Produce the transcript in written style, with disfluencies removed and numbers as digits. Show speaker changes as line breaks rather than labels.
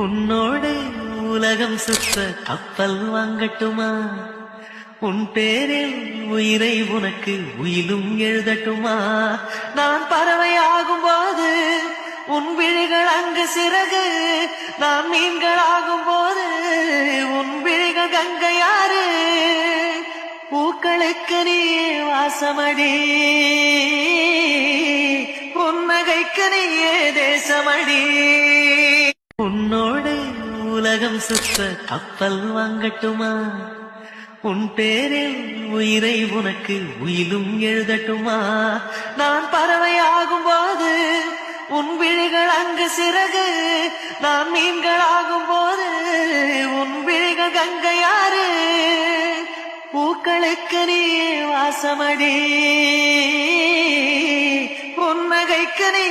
உன்னோடு உலகம் சுத்த கப்பல் வாங்கட்டுமா? உன் பேரில் உயிரை உனக்கு உயிலும் எழுதட்டுமா? நான் பறவையாகும் போது உன் விழிகள் அங்கு சிறகு, நான் மீன்கள் ஆகும் போது உன் விழிகள் கங்கையாறு. பூக்களுக்கு நீயே வாசமடி, புன்னகைக்கு நீயே தேசமடி. உன்னோடு உலகம் சுத்த கப்பல் வாங்கட்டுமா? உன் பேரில் உயிரை உனக்கு உயிலும் எழுதட்டுமா? நான் பறவையாகும் போது உன் விழிகள் அங்கு சிறகு, நான் மீன்கள் ஆகும் போது உன் விழிகள் கங்கையாறு. பூக்களுக்கு நீயே வாசமடி, புன்னகைக்கு நீ